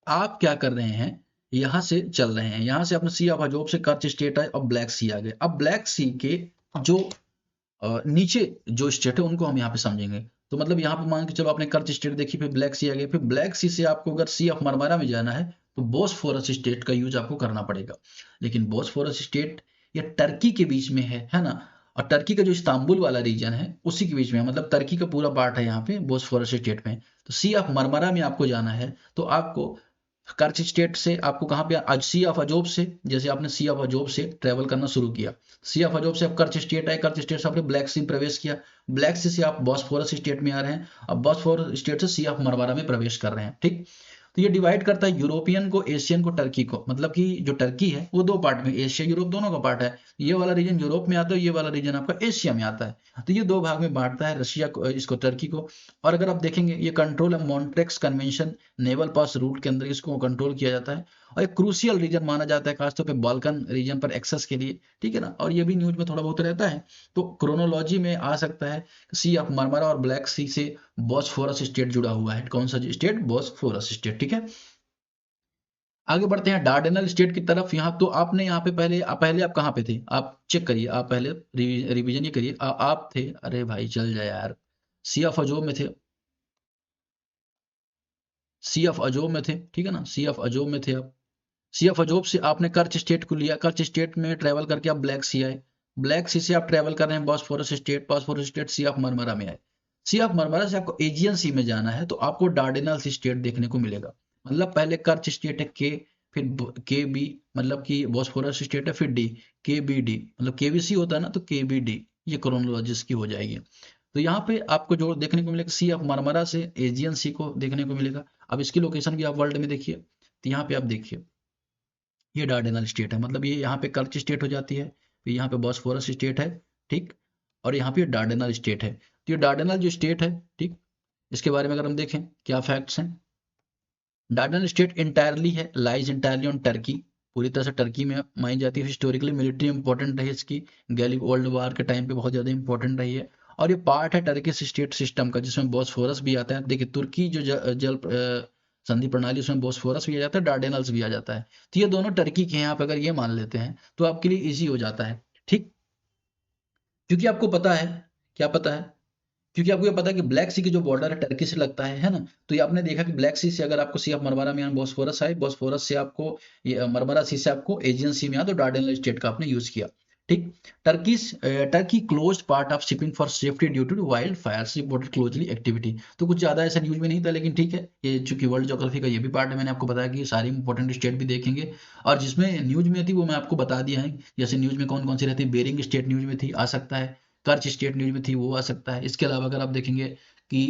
S1: आप क्या कर रहे हैं, यहां से चल रहे हैं, यहां से अपने सी ऑफ अजोब से कर्च स्टेट है और ब्लैक सी आ गए। अब ब्लैक सी के जो नीचे जो स्टेट है उनको हम यहाँ पे समझेंगे। तो मतलब यहाँ पे मान के चलो आपने कर्च स्टेट देखी, फिर ब्लैक सी आ गई, फिर ब्लैक सी से आपको अगर सी ऑफ मरमरा में जाना है तो बोस्फोरस स्टेट का यूज आपको करना पड़ेगा। लेकिन बोस्फोरस स्टेट ये टर्की के बीच में है ना। और टर्की का जो इस्तांबुल वाला रीजन है उसी के बीच में है, मतलब टर्की का पूरा पार्ट है यहाँ पे बोस्फोरस स्टेट में। तो सी ऑफ मरमरा में आपको जाना है, तो आपको कर्च स्टेट से आपको कहाँ पे आज सी ऑफ अजोब से, जैसे आपने सी ऑफ अजोब से ट्रेवल करना शुरू किया, सी ऑफ अजोब से आप कर्च स्टेट आए, कर्च स्टेट से आपने ब्लैक सी प्रवेश किया, ब्लैक सी से आप बॉस्फोरस स्टेट में आ रहे हैं, अब बॉस्फोरस स्टेट से सी ऑफ मरवारा में प्रवेश कर रहे हैं, ठीक। तो ये डिवाइड करता है यूरोपियन को, एशियन को, टर्की को। मतलब कि जो टर्की है वो दो पार्ट में, एशिया यूरोप दोनों का पार्ट है। ये वाला रीजन यूरोप में आता है, ये वाला रीजन आपका एशिया में आता है। तो ये दो भाग में बांटता है रशिया को, इसको टर्की को। और अगर आप देखेंगे ये कंट्रोल है मॉन्ट्रेक्स कन्वेंशन नेवल पास रूट के अंदर इसको कंट्रोल किया जाता है, और एक क्रूशियल रीजन माना जाता है खासतौर पे बाल्कन रीजन पर एक्सेस के लिए, ठीक है ना। और ये भी न्यूज में थोड़ा बहुत रहता है। तो क्रोनोलॉजी में आ सकता है सी ऑफ मरमरा और ब्लैक सी से बॉस्फोरस स्टेट जुड़ा हुआ है। कौन सा स्टेट? बॉस्फोरस स्टेट, ठीक है। आगे बढ़ते हैं डार्डेनल स्टेट की तरफ। यहाँ तो आपने यहाँ पे पहले आप कहाँ पे थे, आप चेक करिए, आप पहले रिवीजन ये करिए। आप थे, अरे भाई चल जाए यार, सी ऑफ अजोब में थे, सी ऑफ अजोब में थे, ठीक है ना, सी ऑफ अजोब में थे आप। सी ऑफ अजोब से आपने कर्च स्टेट को लिया, कर्च स्टेट में ट्रेवल करके आप ब्लैक सी आए, ब्लैक सी से आप ट्रेवल कर रहे हैं Bosphorus strait, Bosphorus strait sea of Marmara में आए, सी ऑफ मरमरा से आपको एजियन सी में जाना है, तो आपको डार्डेनल स्टेट देखने को मिलेगा। मतलब पहले कर्च स्टेट है के, फिर के बी, मतलब कि बॉस्फोरस स्टेट है, फिर डी, के बी डी, मतलब के बी सी होता है ना, तो के बी डी, ये क्रोनोलॉजिस की हो जाएगी। तो यहाँ पे आपको जो देखने को मिलेगा सी ऑफ मरमरा से एजियन सी को देखने को मिलेगा। अब इसकी लोकेशन भी आप वर्ल्ड में देखिए, तो यहाँ पे आप देखिए ये डार्डेनल स्टेट है, मतलब ये यहाँ पे कर्च स्टेट हो जाती है, फिर यहाँ पे बॉस्फोरस स्टेट है, ठीक। और यहाँ पे डार्डेनल स्टेट है। तो ये डार्डेनल जो स्टेट है, ठीक, इसके बारे में अगर हम देखें क्या फैक्ट्स हैं। डार्डेनल स्टेट इंटायरली है, लाइज इंटायरली ऑन टर्की, पूरी तरह से टर्की में मानी जाती है। हिस्टोरिकली मिलिट्री इंपॉर्टेंट रही इसकी, गैलिक वर्ल्ड वार के टाइम पे बहुत ज़्यादा इंपॉर्टेंट रही है। और ये पार्ट है टर्किश स्टेट सिस्टम का, जिसमें बॉस्फोरस भी आता है। देखिए तुर्की जो जल संधि प्रणाली, उसमें बॉस्फोरस भी आ जाता है, डार्डेनल्स भी आ जाता है। तो ये दोनों टर्की के हैं, आप अगर ये मान लेते हैं तो आपके लिए ईजी हो जाता है, ठीक। क्योंकि आपको पता है, क्या पता है, क्योंकि आपको ये पता है कि ब्लैक सी की जो बॉर्डर है टर्की से लगता है ना। तो ये आपने देखा कि ब्लैक सी से अगर आपको सी ऑफ मरमरा में बॉस्फोरस आए, बॉस्फोरस से आपको ये मरमरा सी से आपको एजियन सी में आया, तो डार्डेनल स्टेट का आपने यूज किया, ठीक। Turkey closed part of shipping for safety due to wild fire reported closely activity. तो कुछ ज्यादा ऐसा न्यूज में नहीं था, लेकिन ठीक है, ये चूंकि वर्ल्ड ज्योग्राफी का ये भी पार्ट है, मैंने आपको बताया कि सारी इंपॉर्टेंट स्टेट भी देखेंगे। और जिसमें न्यूज में थी वो मैं आपको बता दिया है, जैसे न्यूज में कौन कौन सी रहती है, बेरिंग स्टेट न्यूज में थी, आ सकता है, कर्च स्टेट न्यूज में थी, वो आ सकता है। इसके अलावा अगर आप देखेंगे कि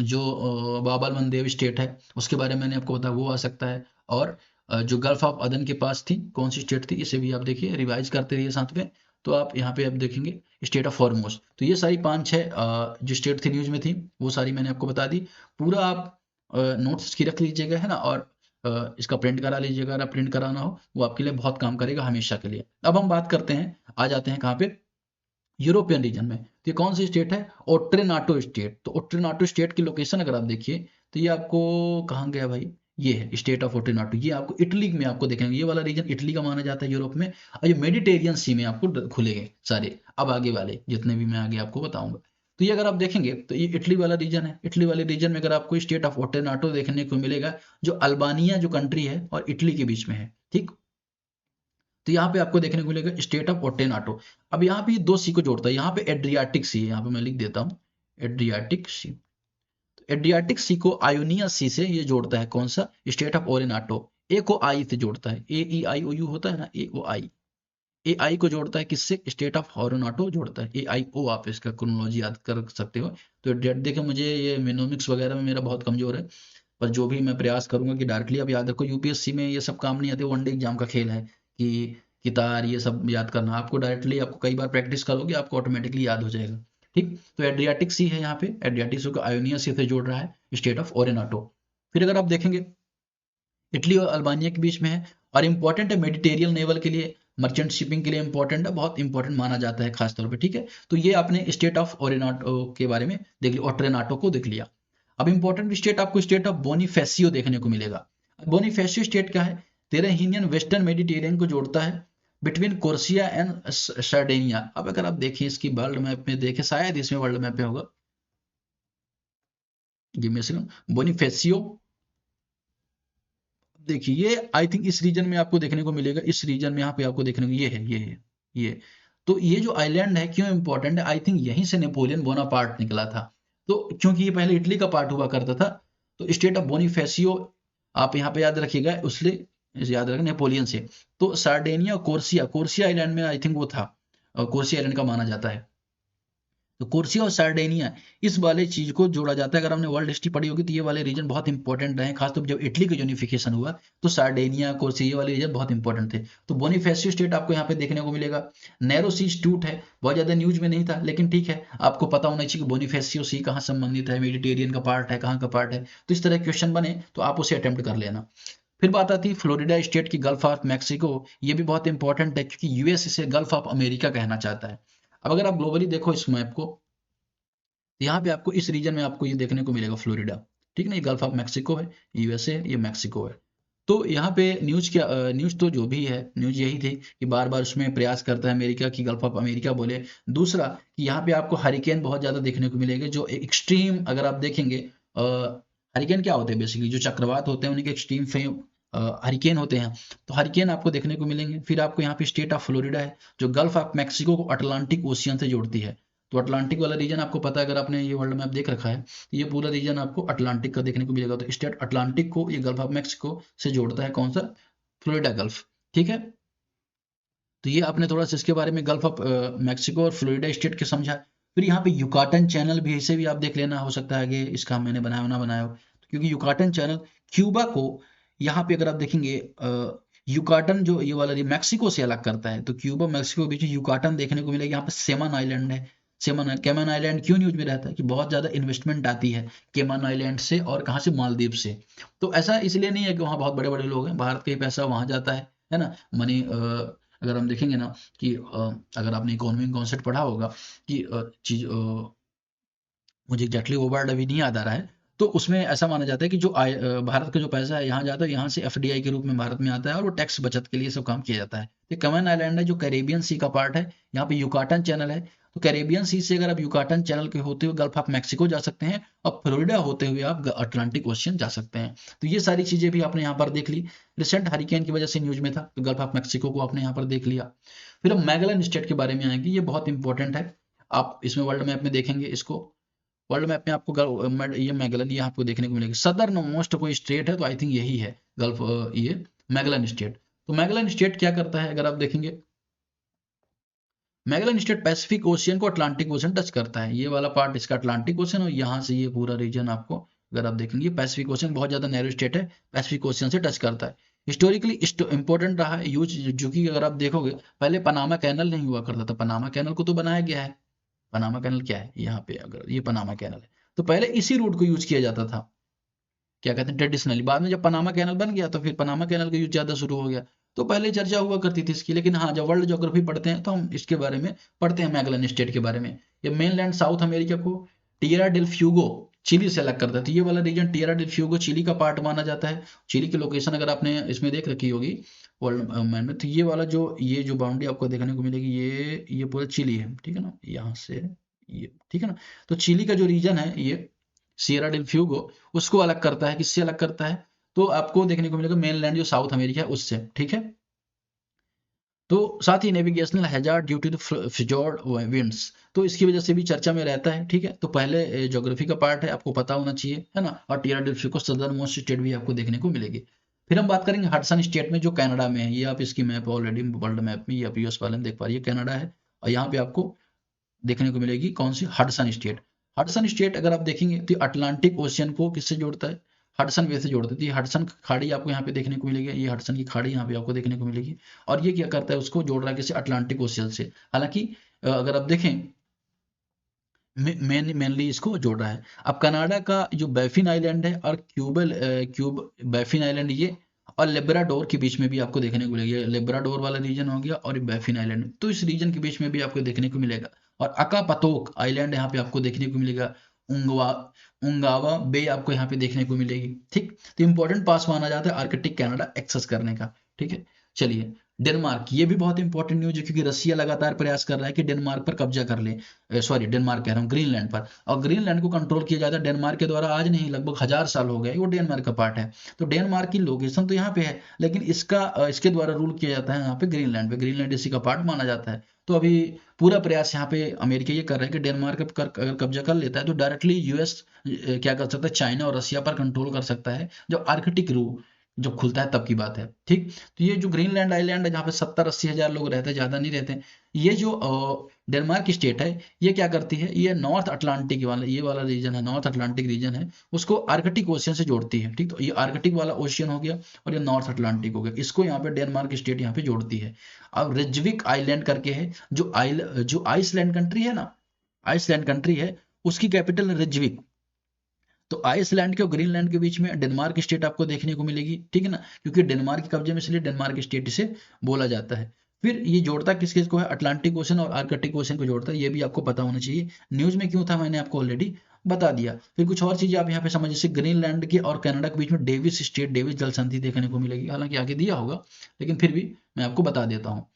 S1: जो बाबल मंदेव स्टेट है उसके बारे में मैंने आपको बताया, वो आ सकता है। और जो गल्फ ऑफ अदन के पास थी, कौन सी स्टेट थी, इसे भी आप देखिए, रिवाइज करते रहिए साथ में। तो आप यहाँ पे आप देखेंगे स्टेट ऑफ फॉर्मोस। तो ये सारी 5-6 जो स्टेट थी न्यूज में थी, वो सारी मैंने आपको बता दी। पूरा आप नोट्स की रख लीजिएगा, है ना। और इसका प्रिंट करा लीजिएगा, अगर प्रिंट कराना हो, वो आपके लिए बहुत काम करेगा हमेशा के लिए। अब हम बात करते हैं, आ जाते हैं कहाँ पे, यूरोपियन रीजन में। तो ये कौन सी स्टेट है? ओट्रेनाटो स्टेट। तो ओट्रेनाटो स्टेट की लोकेशन अगर आप देखिए, तो ये आपको कहाँ गया भाई, ये है स्टेट ऑफ ओर्टेनाटो, ये आपको इटली में आपको देखने, ये वाला रीजन इटली का माना जाता है यूरोप में, और ये मेडिटेरियन सी में आपको खुलेंगे सारे, अब आगे वाले जितने भी मैं आगे आपको बताऊंगा। तो ये अगर आप देखेंगे तो ये इटली वाला रीजन है। इटली वाले रीजन में अगर आपको स्टेट ऑफ ओर्टेनाटो देखने को मिलेगा, जो अल्बानिया जो कंट्री है और इटली के बीच में है, ठीक। तो यहाँ पे आपको देखने को मिलेगा स्टेट ऑफ ओर्टेनाटो। अब यहाँ पे दो सी को जोड़ता है, यहाँ पे एड्रियाटिक सी है, यहाँ पे मैं लिख देता हूँ एड्रियाटिक सी। एड्रियाटिक सी को आयोनिया सी से ये जोड़ता है, कौन सा, स्टेट ऑफ ओरेनाटो। ए को आई से जोड़ता है, ए ई आई ओ यू होता है ना, ए ओ आई, ए आई को जोड़ता है किससे, स्टेट ऑफ ओरेनाटो जोड़ता है, ए आई ओ, आप इसका क्रोनोलॉजी याद कर सकते हो। तो देखिए मुझे ये मेनोमिक्स वगैरह में मेरा बहुत कमजोर है, पर जो भी मैं प्रयास करूंगा कि डायरेक्टली आप याद रखो, यूपीएससी में ये सब काम नहीं आते, वनडे एग्जाम का खेल है कि कितार ये सब याद करना, आपको डायरेक्टली आपको कई बार प्रैक्टिस करोगे आपको ऑटोमेटिकली याद हो जाएगा, ठीक। तो एड्रियाटिक सी है यहाँ पे, एड्रियाटिक सी को आयोनिया सी से जोड़ रहा है स्टेट ऑफ ओरेनाटो। फिर अगर आप देखेंगे इटली और अल्बानिया के बीच में है, और इंपॉर्टेंट है मेडिटेरियन नेवल के लिए, मर्चेंट शिपिंग के लिए इंपॉर्टेंट है, बहुत इंपॉर्टेंट माना जाता है खासतौर पे, ठीक है। तो ये आपने स्टेट ऑफ ओरेनाटो के बारे में देख लिया, ओट्रेनाटो को देख लिया। अब इंपॉर्टेंट स्टेट आपको स्टेट ऑफ बोनीफेसियो देखने को मिलेगा। बोनीफेसियो स्टेट क्या है, तेरेहिनियन वेस्टर्न मेडिटेरियन को जोड़ता है बिटवीन कोर्सिया एंड सर्डेनिया। अब अगर आप देखें इसकी वर्ल्ड मैप में देखें, शायद इसमें वर्ल्ड मैप में होगा, गिव मी अ सेकंड, बोनीफेसियो, देखिए ये आई थिंक इस रीजन में आपको देखने को मिलेगा, इस रीजन में यहाँ पे आपको देखने को, ये है, ये है, ये। तो ये जो आइलैंड है क्यों इंपॉर्टेंट है, आई थिंक यहीं से नेपोलियन बोनापार्ट निकला था। तो क्योंकि ये पहले इटली का पार्ट हुआ करता था, तो स्टेट ऑफ बोनीफेसियो आप यहाँ पे याद रखिएगा, उससे याद रखें नेपोलियन से। तो सार्डेनिया, कोर्सिया, कोर्सिया आइलैंड में आई थिंक वो था, कोर्सिया आइलैंड का माना जाता है। तो कोर्सिया और सार्डेनिया इस वाले चीज को जोड़ा जाता है। अगर हमने वर्ल्ड हिस्ट्री पढ़ी होगी तो ये वाले रीजन बहुत इंपॉर्टेंट रहे, खासतौर जब इटली का यूनिफिकेशन हुआ तो सार्डेनिया, कोर्सिया, ये वाले रीजन बहुत इंपॉर्टेंट थे। तो बोनीफेसियो स्टेट आपको यहाँ पे देखने को मिलेगा। नैरो सी स्टूट है, बहुत ज्यादा न्यूज में नहीं था, लेकिन ठीक है, आपको पता होना चाहिए कि बोनीफेसियो सी कहाँ संबंधित है, मेडिटेरियन का पार्ट है, कहाँ का पार्ट है। तो इस तरह क्वेश्चन बने तो आप उसे अटेम्प्ट कर लेना। फिर बात आती है फ्लोरिडा स्टेट की, गल्फ ऑफ मैक्सिको। ये भी बहुत इंपॉर्टेंट है क्योंकि यूएस इसे गल्फ ऑफ अमेरिका कहना चाहता है। अब अगर आप ग्लोबली देखो इस मैप को, यहाँ पे आपको इस रीजन में आपको ये देखने को मिलेगा फ्लोरिडा, ठीक ना, ये गल्फ ऑफ मैक्सिको है, यूएसए है, ये मैक्सिको है। तो यहाँ पे न्यूज क्या, न्यूज तो जो भी है, न्यूज यही थी कि बार बार उसमें प्रयास करता है अमेरिका की गल्फ ऑफ अमेरिका बोले। दूसरा कि यहाँ पे आपको हरिकेन बहुत ज्यादा देखने को मिलेंगे, जो एक्सट्रीम, अगर आप देखेंगे हरिकेन क्या होते हैं, बेसिकली जो चक्रवात होते हैं उनके एक्सट्रीम फेम हरिकेन होते हैं। तो हरिकेन आपको देखने को मिलेंगे। फिर आपको यहाँ पे स्टेट ऑफ फ्लोरिडा है, जो गल्फ ऑफ मैक्सिको को अटलांटिक ओशियन से जोड़ती है। तो अटलांटिक वाला रीजन आपको पता है, अगर आपने ये वर्ल्ड मैप देख रखा है तो ये पूरा रीजन आपको अटलांटिक का देखने को मिलेगा। तो स्टेट अटलांटिक को ये गल्फ ऑफ मैक्सिको से जोड़ता है, कौन सा, फ्लोरिडा गल्फ, ठीक है। तो ये आपने थोड़ा सा इसके बारे में गल्फ ऑफ मैक्सिको और फ्लोरिडा स्टेट के समझा। फिर यहाँ पे युकाटन चैनल भी, इसे भी आप देख लेना, हो सकता है आगे इसका मैंने बनाया ना बनाया हो, क्योंकि युकाटन चैनल क्यूबा को, यहाँ पे अगर आप देखेंगे युकाटन जो ये वाला मैक्सिको से अलग करता है। तो क्यूबा मैक्सिको के बीच में युकाटन देखने को मिलेगा। यहाँ पे सेमन आइलैंड है, सेमन कैमन आइलैंड क्यों न्यूज में रहता है कि बहुत ज्यादा इन्वेस्टमेंट आती है कैमन आइलैंड से, और कहाँ से, मालदीव से। तो ऐसा इसलिए नहीं है कि वहाँ बहुत बड़े बड़े लोग हैं, भारत का ही पैसा वहाँ जाता है ना, मनी। अगर हम देखेंगे ना कि अगर आपने इकोनॉमिक कॉन्सेप्ट पढ़ा होगा कि चीज, मुझे एग्जैक्टली वो वर्ड अभी नहीं याद आ रहा है, तो उसमें ऐसा माना जाता है कि जो भारत का जो पैसा है यहाँ जाता है, यहाँ से एफडीआई के रूप में भारत में आता है, और वो टैक्स बचत के लिए सब काम किया जाता है। ये कैमन आइलैंड है जो कैरेबियन सी का पार्ट है। यहाँ पे युकाटन चैनल है, तो कैरेबियन सी से अगर आप युकाटन चैनल के होते हुए गल्फ ऑफ मैक्सिको जा सकते हैं, और फ्लोरिडा होते हुए आप अटलांटिक ओशियन जा सकते हैं। तो ये सारी चीजें भी आपने यहाँ पर देख ली। रिसेंट हरिकेन की वजह से न्यूज में था, तो गल्फ ऑफ मैक्सिको को आपने यहाँ पर देख लिया। फिर हम मैगलन स्टेट के बारे में आएंगे, ये बहुत इंपॉर्टेंट है। आप इसमें वर्ल्ड मैप में देखेंगे इसको, वर्ल्ड मैप में आपको ये मैगलन ये आपको देखने को मिलेगा। सदर्न मोस्ट कोई स्टेट है तो आई थिंक यही है गल्फ, ये मैगलन स्टेट। तो मैगलन स्टेट क्या करता है, अगर आप देखेंगे मैगलन स्टेट पैसिफिक ओशियन को अटलांटिक ओशियन टच करता है। ये वाला पार्ट इसका अटलांटिक ओशियन, और यहाँ से ये पूरा रीजन आपको अगर आप देखेंगे पैसिफिक ओशियन, बहुत ज्यादा नैरो स्टेट है, पैसिफिक ओशियन से टच करता है। हिस्टोरिकली इंपॉर्टेंट रहा है यूज, जो कि अगर आप देखोगे पहले पनामा कैनल नहीं हुआ करता था, पनामा कैनल को तो बनाया गया है। पनामा कैनल क्या है, यहाँ पे अगर ये पनामा कैनल है, तो पहले इसी रूट को यूज किया जाता था, क्या कहते हैं, ट्रेडिशनली। बाद में जब पनामा कैनल बन गया तो फिर पनामा कैनल का यूज ज्यादा शुरू हो गया। तो पहले चर्चा हुआ करती थी इसकी, लेकिन हाँ, जब वर्ल्ड ज्योग्राफी पढ़ते हैं तो हम इसके बारे में पढ़ते हैं, मैगलन स्टेट के बारे में। ये मेनलैंड साउथ अमेरिका को टिएरा डेल फ्यूगो चिली से अलग करता है। तो ये वाला region Tierra del Fuego Chile का पार्ट माना जाता है। चिली की लोकेशन अगर आपने इसमें देख रखी होगी वर्ल्ड मैप में, तो ये वाला ये जो बाउंड्री आपको देखने को मिलेगी, ये पूरा चिली है, ठीक है ना, यहाँ से ये, ठीक है ना। तो चिली का जो रीजन है ये सिएरा डेल फ्यूगो, उसको अलग करता है। किससे अलग करता है? तो आपको देखने को मिलेगा मेनलैंड जो साउथ अमेरिका है उससे, ठीक है। तो साथ ही navigational hazard due to the fjord winds, तो इसकी वजह से भी चर्चा में रहता है, ठीक है। तो पहले ज्योग्राफी का पार्ट है, आपको पता होना चाहिए, है ना। और Tierra del Fuego southernmost strait भी आपको देखने को मिलेगी। फिर हम बात करेंगे हडसन स्टेट में, जो कनाडा में है। ये आप इसकी मैप ऑलरेडी वर्ल्ड मैप में, ये आप यूएस वाले में देख पा रही है, कनाडा है। और यहाँ पे आपको देखने को मिलेगी कौन सी, हडसन स्टेट। हडसन स्टेट अगर आप देखेंगे तो अटलांटिक ओशियन को किससे जोड़ता है? हडसन वे से जोड़ता है। तो ये हडसन खाड़ी आपको यहाँ पे देखने को मिलेगी, ये हडसन की खाड़ी यहाँ पे आपको देखने को मिलेगी। और ये क्या करता है, उसको जोड़ रहा है किसी अटलांटिक ओशियन से। हालांकि अगर आप देखें मेनली इसको जोड़ रहा है। अब कनाडा का जो बैफिन आइलैंड है और बैफिन आइलैंड, ये और लेब्राडोर के बीच में भी आपको देखने को मिलेगा। लेब्राडोर वाला रीजन हो गया और बैफिन आइलैंड, तो इस रीजन के बीच में भी आपको देखने को मिलेगा। और अकापतोक आइलैंड यहाँ पे आपको देखने को मिलेगा। उंगवा उंगावा बे आपको यहाँ पे देखने को मिलेगी, ठीक। तो इंपॉर्टेंट पास माना जाता है आर्कटिक कनाडा एक्सेस करने का, ठीक है। चलिए, डेनमार्क, ये भी बहुत इंपॉर्टेंट न्यूज है, क्योंकि रसिया लगातार प्रयास कर रहा है कि डेनमार्क पर कब्जा कर ले, सॉरी डेनमार्क कह रहा हूँ, ग्रीनलैंड पर। और ग्रीनलैंड को कंट्रोल किया जाता है डेनमार्क के द्वारा, आज नहीं लगभग 1000 साल हो गए, वो डेनमार्क का पार्ट है। तो डेनमार्क की लोकेशन तो यहाँ पे है, लेकिन इसके द्वारा रूल किया जाता है यहाँ पे ग्रीनलैंड पे, ग्रीनलैंड इसी का पार्ट माना जाता है। तो अभी पूरा प्रयास यहाँ पे अमेरिका ये कर रहा है कि डेनमार्क अगर कब्जा कर लेता है तो डायरेक्टली यूएस क्या कर सकता है, चाइना और रसिया पर कंट्रोल कर सकता है, जो आर्कटिक रू जब खुलता है तब की बात है, ठीक। तो ये जो ग्रीनलैंड आइलैंड है, जहाँ पे 70-80 हजार लोग रहते हैं, ज्यादा नहीं रहते हैं, ये जो डेनमार्क की स्टेट है, ये क्या करती है, ये नॉर्थ अटलांटिक वाला, ये वाला रीजन है, नॉर्थ अटलांटिक रीजन है, उसको आर्कटिक ओशियन से जोड़ती है, ठीक। तो ये आर्कटिक वाला ओशियन हो गया और ये नॉर्थ अटलांटिक हो गया, इसको यहाँ पे डेनमार्क स्टेट यहाँ पे जोड़ती है। अब रिजविक आइलैंड करके है, जो आइसलैंड कंट्री है ना, आइसलैंड कंट्री है, उसकी कैपिटल रिजविक। तो आइसलैंड के और ग्रीनलैंड के बीच में डेनमार्क स्टेट आपको देखने को मिलेगी, ठीक है ना, क्योंकि डेनमार्क के कब्जे में, इसलिए डेनमार्क स्टेट इसे बोला जाता है। फिर ये जोड़ता किस किस को है, अटलांटिक ओशन और आर्कटिक ओशन को जोड़ता है, ये भी आपको पता होना चाहिए। न्यूज में क्यों था मैंने आपको ऑलरेडी बता दिया। फिर कुछ और चीजें आप यहाँ पे समझ, जैसे ग्रीनलैंड के और कनाडा के बीच में डेविस स्टेट, डेविस जल संधि देखने को मिलेगी, हालांकि आगे दिया होगा, लेकिन फिर भी मैं आपको बता देता हूँ।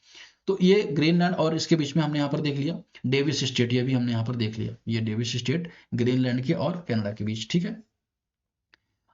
S1: तो ये ग्रीनलैंड और इसके बीच में हमने यहाँ पर देख लिया डेविस स्टेट, ये भी हमने यहाँ पर देख लिया, ये डेविस स्टेट ग्रीनलैंड के और कनाडा के बीच, ठीक है।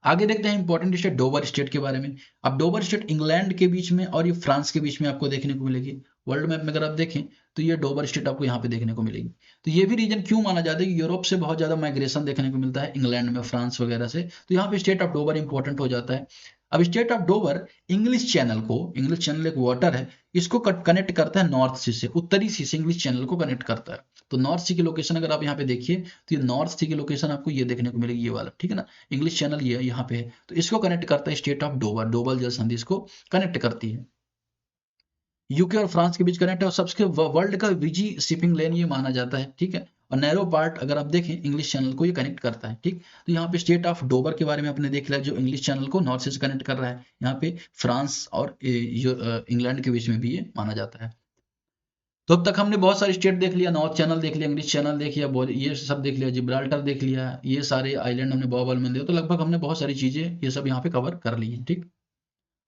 S1: आगे देखते हैं इंपॉर्टेंट स्टेट डोवर स्टेट के बारे में। अब डोवर स्टेट इंग्लैंड के बीच में और ये फ्रांस के बीच में आपको देखने को मिलेगी। वर्ल्ड मैप में अगर आप देखें तो ये डोवर स्टेट आपको यहाँ पे देखने को मिलेगी। तो ये भी रीजन क्यों माना जाता है कि यूरोप से बहुत ज्यादा माइग्रेशन देखने को मिलता है इंग्लैंड में, फ्रांस वगैरह से, तो यहाँ पे स्टेट ऑफ डोवर इंपॉर्टेंट हो जाता है। अब state of Dover English channel एक वाटर है, इसको कनेक्ट करता है नॉर्थ सी से, उत्तरी सी से इंग्लिश चैनल को कनेक्ट करता है। तो नॉर्थ सी की लोकेशन अगर आप यहाँ पे देखिए, तो ये नॉर्थ सी की लोकेशन आपको ये देखने को मिलेगी, ये वाला, ठीक है ना, इंग्लिश चैनल ये यहाँ पे है। तो इसको कनेक्ट करता है स्टेट ऑफ डोवर, डोवर जल संधि इसको कनेक्ट करती है। यूके और फ्रांस के बीच कनेक्ट है, और सबसे वर्ल्ड का बिजी शिपिंग लेन ये माना जाता है, ठीक है। और नैरो पार्ट अगर आप देखें इंग्लिश चैनल को ये कनेक्ट करता है, ठीक। तो यहाँ पे स्टेट ऑफ डोवर के बारे में आपने देख लिया, जो इंग्लिश चैनल को नॉर्थ से कनेक्ट कर रहा है। यहाँ पे फ्रांस और इंग्लैंड के बीच में भी ये माना जाता है। तो अब तक हमने बहुत सारे स्टेट देख लिया, नॉर्थ चैनल देख लिया, इंग्लिश चैनल देख लिया, ये सब देख लिया, जिब्राल्टर देख लिया, ये सारे आइलैंड हमने बॉब आइलैंड दिया। तो लगभग हमने बहुत सारी चीजें ये सब यहाँ पे कवर कर ली है, ठीक।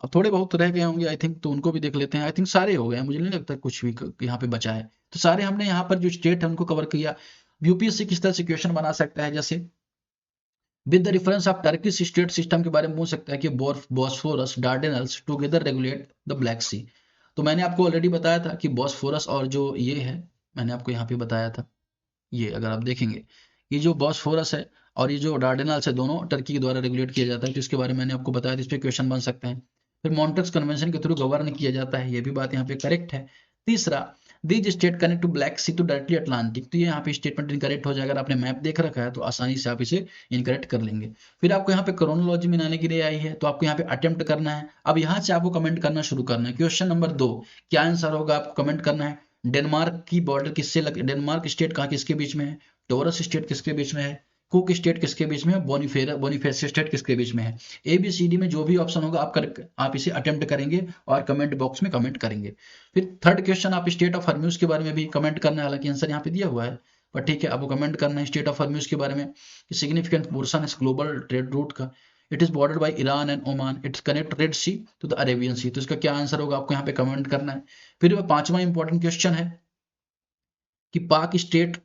S1: अब थोड़े बहुत रह गए होंगे आई थिंक, तो उनको भी देख लेते हैं। आई थिंक सारे हो गए हैं, मुझे नहीं लगता कुछ भी यहाँ पे बचा है। तो सारे हमने यहाँ पर जो स्टेट है उनको कवर किया। यूपीएससी किस तरह से क्वेश्चन बना सकता है, जैसे with the reference of Turkish state system के बारे में पूछ सकता है कि Bosphorus Dardanelles together regulate the Black Sea. तो मैंने आपको ऑलरेडी बताया था कि बॉस्फोरस और जो ये है, मैंने आपको यहाँ पे बताया था, ये अगर आप देखेंगे, ये जो बॉस्फोरस है और ये जो डार्डेनल्स है, दोनों टर्की के द्वारा रेगुलेट किया जाता है। तो इसके बारे में मैंने आपको बताया था, इस पर क्वेश्चन बन सकते हैं। फिर मॉन्ट्रेक्स कन्वेंशन के थ्रू गवर्न किया जाता है, ये भी बात यहाँ पे करेक्ट है। तीसरा, these strait connect to Black Sea to directly Atlantic. तो ये यहाँ पे स्टेटमेंट इनकरेक्ट हो जाएगा, अगर आपने मैप देख रखा है तो आसानी से आप इसे इनकरेक्ट कर लेंगे। फिर आपको यहाँ पे क्रोनोलॉजी में आने के लिए आई है, तो आपको यहाँ पे अटेम्प्ट करना है। अब यहाँ से आपको कमेंट करना शुरू करना है। क्वेश्चन नंबर 2 क्या आंसर होगा, आपको कमेंट करना है। डेनमार्क की बॉर्डर किससे डेनमार्क स्टेट कहाँ किसके बीच में है, टोरस स्टेट किसके बीच में है, कुक स्टेट किसके बीच में है, बोनिफेस स्टेट किसके बीच में है। ABCD में जो भी ऑप्शन होगा आप इसे अटेम्प्ट करेंगे और कमेंट बॉक्स में कमेंट करेंगे। फिर थर्ड क्वेश्चन, आप स्टेट ऑफ हर्म्यूज के बारे में भी कमेंट करना है, हालांकि आंसर यहाँ पे दिया हुआ है। पर ठीक है, आपको कमेंट करना है स्टेट ऑफ हॉर्मूज के बारे में कि सिग्निफिकेंट पोर्शन इस ग्लोबल ट्रेड रूट का, it is bordered by Iran and Oman, it's connect Red Sea to the Arabian Sea. तो इसका क्या आंसर होगा आपको यहाँ पे कमेंट करना है। फिर 5वां इंपॉर्टेंट क्वेश्चन है कि पाक स्टेट,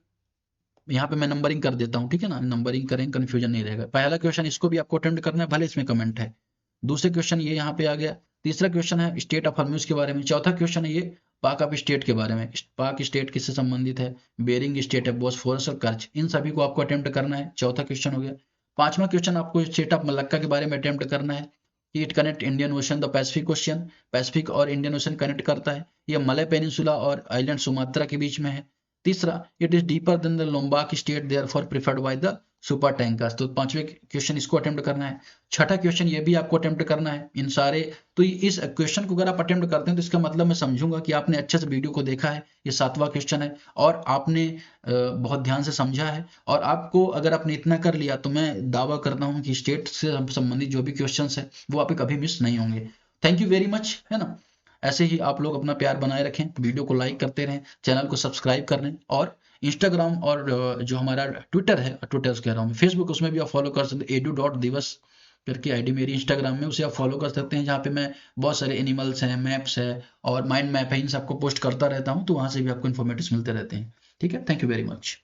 S1: यहाँ पे मैं नंबरिंग कर देता हूँ, ठीक है ना, नंबरिंग करें कंफ्यूजन नहीं रहेगा। पहला क्वेश्चन इसको भी आपको अटेम्प्ट करना है, भले इसमें कमेंट है। दूसरे क्वेश्चन ये यहाँ पे आ गया। तीसरा क्वेश्चन है स्टेट ऑफ हॉर्मूज के बारे में। चौथा क्वेश्चन है ये पाक ऑफ स्टेट के बारे में। पाक स्टेट किससे संबंधित है, बेरिंग स्टेट है, बोस्फोरस और कर्च, इन सभी को आपको अटेम्प्ट करना है। चौथा क्वेश्चन हो गया। 5वां क्वेश्चन आपको स्टेट ऑफ मलक्का के बारे में अटेम्प्ट करना है। It connect Indian Ocean the Pacific Ocean, Pacific और इंडियन ओशन कनेक्ट करता है। यह मलय पेनिनसुला और आइलैंड सुमात्रा के बीच में है। तीसरा, it is deeper than the Lombok state therefore preferred by the super tankers. तो 5वें क्वेश्चन इसको अटेम्प्ट करना है। छठा क्वेश्चन ये भी आपको अटेम्प्ट करना है। इन सारे, तो इस क्वेश्चन को अगर आप अटेम्प्ट करते हैं तो इसका मतलब मैं समझूंगा कि आपने अच्छे से वीडियो को देखा है। ये 7वां क्वेश्चन है और आपने बहुत ध्यान से समझा है, और आपको अगर आपने इतना कर लिया तो मैं दावा करता हूँ कि स्टेट से संबंधित जो भी क्वेश्चन है वो आपके कभी मिस नहीं होंगे। थैंक यू वेरी मच, है ना। ऐसे ही आप लोग अपना प्यार बनाए रखें, वीडियो को लाइक करते रहें, चैनल को सब्सक्राइब कर लें, और इंस्टाग्राम और जो हमारा ट्विटर है, ट्विटर कह रहा हूँ फेसबुक, उसमें भी आप फॉलो कर सकते हैं। edu.divas करके आईडी मेरी इंस्टाग्राम में, उसे आप फॉलो कर सकते हैं, जहाँ पे मैं बहुत सारे एनिमल्स हैं, मैप्स है और माइंड मैप है, इन सबको पोस्ट करता रहता हूँ, तो वहाँ से भी आपको इन्फॉर्मेटिव मिलते रहते हैं। ठीक है, थैंक यू वेरी मच।